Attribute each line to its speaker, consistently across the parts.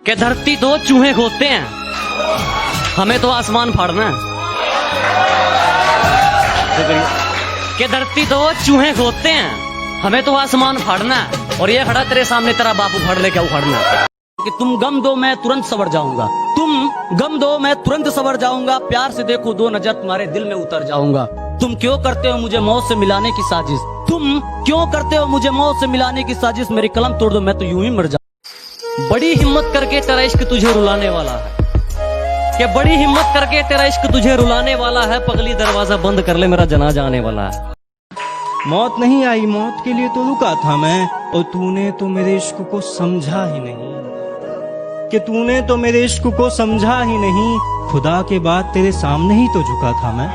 Speaker 1: कि धरती तो चूहे खोदते हैं, हमें तो आसमान फाड़ना है। कि धरती तो चूहे खोदते हैं, हमें तो आसमान फाड़ना है। और ये खड़ा तेरे सामने तेरा बाप उखाड़ ले, क्या उखाड़ना है? कि तुम गम दो मैं तुरंत सवर जाऊंगा, तुम गम दो मैं तुरंत सवर जाऊंगा, प्यार से देखो दो नजर तुम्हारे दिल में उतर जाऊंगा। तुम क्यों करते हो मुझे मौत से मिलाने की साजिश, तुम क्यों करते हो मुझे मौत से मिलाने की साजिश, मेरी कलम तोड़ दो मैं तो यूं ही मर जाऊं। बड़ी हिम्मत करके तेरा इश्क तुझे रुलाने वाला है, कि बड़ी हिम्मत करके तेरा इश्क तुझे रुलाने वाला है, पगली दरवाजा बंद कर ले मेरा जनाजा आने वाला है।
Speaker 2: मौत नहीं आई, मौत के लिए तो रुका था मैं, और तूने तो मेरे इश्क को समझा ही नहीं, कि तूने तो मेरे इश्क को समझा ही नहीं, खुदा के बाद तेरे सामने ही तो झुका था मैं।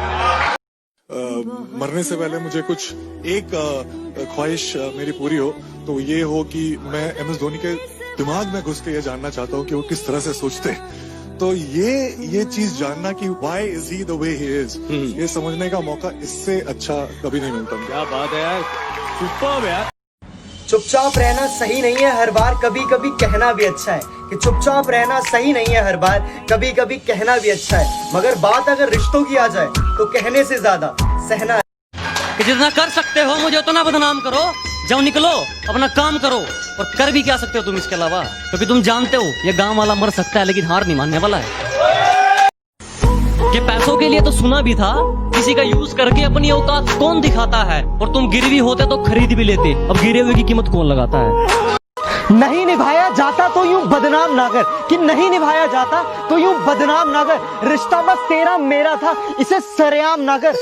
Speaker 3: मरने से पहले मुझे कुछ एक ख्वाहिश मेरी पूरी हो, तो ये हो कि मैं MS धोनी के दिमाग में घुस के ये जानना चाहता हूँ कि वो किस तरह से सोचते हैं। तो ये चीज जानना कि why is he the way he is, ये समझने का मौका इससे अच्छा कभी नहीं मिलता।
Speaker 2: क्या बात है यार, सुपर्ब यार।
Speaker 4: चुपचाप रहना सही नहीं है हर बार, कभी कभी कहना भी अच्छा है। कि चुपचाप रहना सही नहीं है हर बार, कभी कभी कहना भी अच्छा है। मगर बात अगर रिश्तों की आ जाए तो कहने से ज्यादा सहना है।
Speaker 1: कि जितना कर सकते हो मुझे उतना बदनाम करो, जाओ निकलो अपना काम करो। और कर भी क्या सकते हो तुम इसके अलावा, क्योंकि तुम जानते हो ये गांव वाला मर सकता है लेकिन हार नहीं मानने वाला है। कि पैसों के लिए तो सुना भी था, किसी का यूज करके अपनी औकात कौन दिखाता है, और तुम गिरवी होते तो खरीद भी लेते, अब गिरे हुए की कीमत कौन लगाता है।
Speaker 4: नहीं निभाया जाता तो यूं बदनाम ना कर, कि नहीं निभाया जाता तो यूं बदनाम ना कर, रिश्ता बस तेरा मेरा था इसे सरेआम ना कर।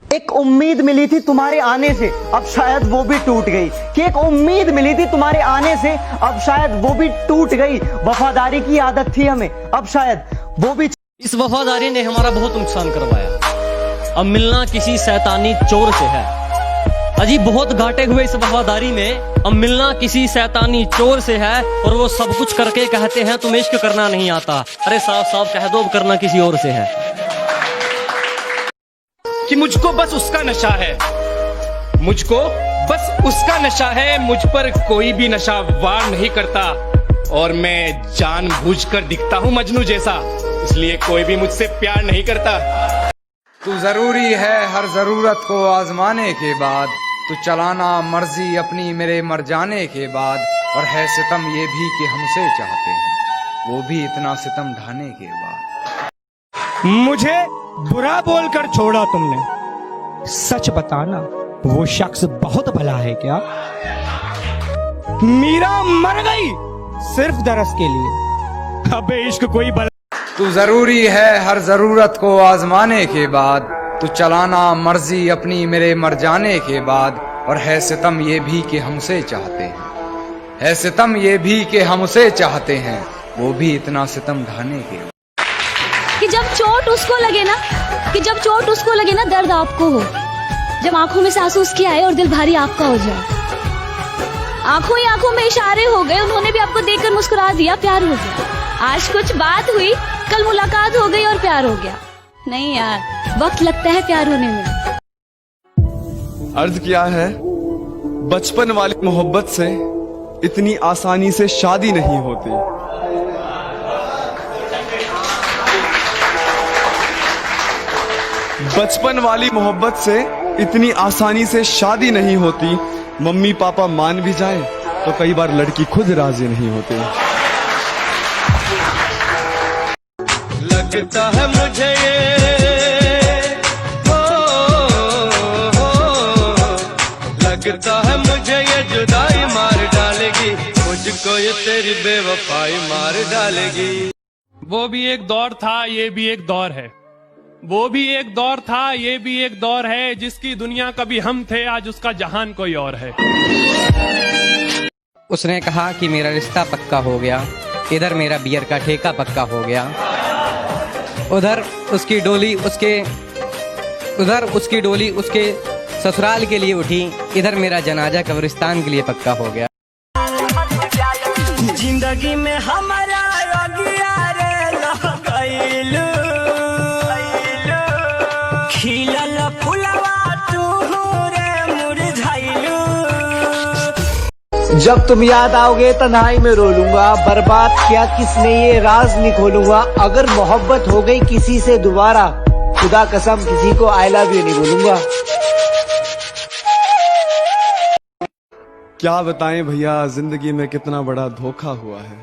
Speaker 4: एक उम्मीद मिली थी तुम्हारे आने से, अब शायद वो भी टूट गई। कि एक उम्मीद मिली थी तुम्हारे आने से, अब शायद वो भी टूट गई। वफादारी की आदत थी हमें, अब शायद वो भी।
Speaker 1: इस वफादारी ने हमारा बहुत नुकसान करवाया, अब मिलना किसी शैतानी चोर से है। अजी बहुत घाटे हुए इस वफादारी में, अब मिलना किसी शैतानी चोर से है। और वो सब कुछ करके कहते हैं तुम्हें इश्क करना नहीं आता, अरे साफ साफ कह दो अब करना किसी और से है।
Speaker 5: कि मुझको बस उसका नशा है, मुझको बस उसका नशा है, मुझ पर कोई भी नशा वार नहीं करता। और मैं जानबूझकर दिखता हूँ मजनू जैसा, इसलिए कोई भी मुझसे प्यार नहीं करता।
Speaker 6: तू जरूरी है हर जरूरत को आजमाने के बाद, तू चलाना मर्जी अपनी मेरे मर जाने के बाद। और है सितम ये भी कि हम उसे चाहते हैं, वो भी इतना सितम ढाने के बाद।
Speaker 2: मुझे बुरा बोलकर छोड़ा तुमने, सच बताना वो शख्स बहुत भला है क्या? मीरा मर गई सिर्फ दरस के लिए, अबे इश्क कोई भला।
Speaker 6: तू जरूरी है हर जरूरत को आजमाने के बाद, तू चलाना मर्जी अपनी मेरे मर जाने के बाद। और है सितम ये भी कि हम उसे चाहते हैं, है सितम ये भी कि हम उसे चाहते हैं, वो भी इतना सितम ढाने के बाद।
Speaker 7: कि जब चोट उसको लगे ना, कि जब चोट उसको लगे ना दर्द आपको हो, जब आंखों में से आंसू उसके आए और दिल भारी आपका हो जाए। आंखों ही आंखों में इशारे हो गए, उन्होंने भी आपको देखकर मुस्कुरा दिया, प्यार हो गया। आज कुछ बात हुई, कल मुलाकात हो गई और प्यार हो गया। नहीं यार, वक्त लगता है प्यार होने में।
Speaker 8: अर्ज किया है बचपन वाली मोहब्बत से इतनी आसानी से शादी नहीं होती। बचपन वाली मोहब्बत से इतनी आसानी से शादी नहीं होती, मम्मी पापा मान भी जाए तो कई बार लड़की खुद राजी नहीं होती।
Speaker 5: लगता है मुझे ये लगता है मुझे ये जुदाई मार डालेगी, मुझको ये तेरी बेवफाई मार डालेगी।
Speaker 9: वो भी एक दौर था, ये भी एक दौर है, वो भी एक दौर था, ये भी एक दौर है, जिसकी दुनिया कभी हम थे, आज उसका जहान कोई और है।
Speaker 10: उसने कहा कि मेरा रिश्ता पक्का हो गया, इधर मेरा बियर का ठेका पक्का हो गया, उधर उसकी डोली उसके ससुराल के लिए उठी, इधर मेरा जनाजा कब्रिस्तान के लिए पक्का हो गया।
Speaker 4: जिंदगी में हमारा खिलल फुलवा तू रे मुरझाइलू।
Speaker 11: जब तुम याद आओगे तन्हाई में रो लूंगा, बर्बाद किया किसने ये राज नहीं खोलूंगा। अगर मोहब्बत हो गई किसी से दोबारा, खुदा कसम किसी को आई लव यू नहीं बोलूंगा।
Speaker 8: क्या बताएं भैया जिंदगी में कितना बड़ा धोखा हुआ है।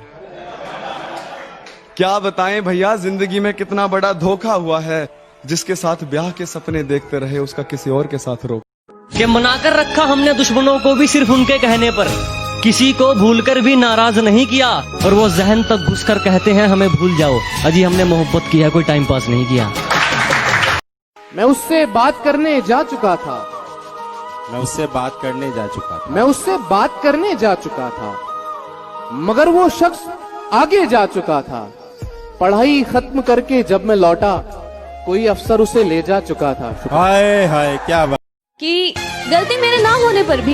Speaker 8: क्या बताएं भैया जिंदगी में कितना बड़ा धोखा हुआ है। जिसके साथ ब्याह के सपने देखते रहे उसका किसी और के साथ रोक
Speaker 1: कि मनाकर रखा हमने दुश्मनों को भी सिर्फ उनके कहने पर, किसी को भूलकर भी नाराज नहीं किया। और वो जहन तक घुसकर कहते हैं हमें भूल जाओ, अजी हमने मोहब्बत किया, कोई टाइम पास नहीं किया।
Speaker 12: मैं उससे बात करने जा चुका था,
Speaker 13: मैं उससे बात करने जा चुका था,
Speaker 12: मैं उससे बात करने जा चुका था, मगर वो शख्स आगे जा चुका था। पढ़ाई खत्म करके जब मैं लौटा, कोई अफसर उसे ले जा चुका था।
Speaker 13: हाय हाय क्या बात।
Speaker 7: कि गलती मेरे ना होने पर भी,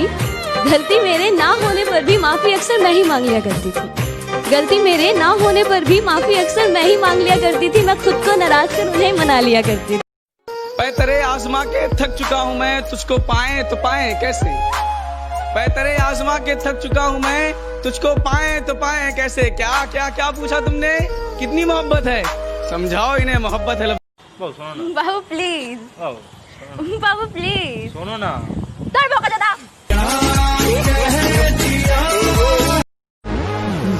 Speaker 7: गलती मेरे ना होने पर भी माफी अक्सर मैं ही मांग लिया करती थी। गलती मेरे ना होने पर भी माफी अक्सर मैं ही मांग लिया करती थी। मैं खुद को नाराज कर उन्हें मना लिया करती थी।
Speaker 5: पैतरे आजमा के थक चुका हूँ मैं, तुझको पाए तो पाए कैसे। पैतरे आजमा के थक चुका हूँ मैं, तुझको पाए तो पाए कैसे। क्या क्या क्या पूछा तुमने, कितनी मोहब्बत है, समझाओ इन्हें मोहब्बत है।
Speaker 7: बाबू प्लीज, बाबू प्लीज
Speaker 13: सुनो ना।
Speaker 7: दादा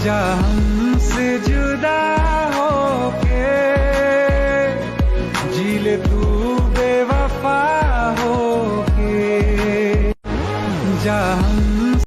Speaker 2: जा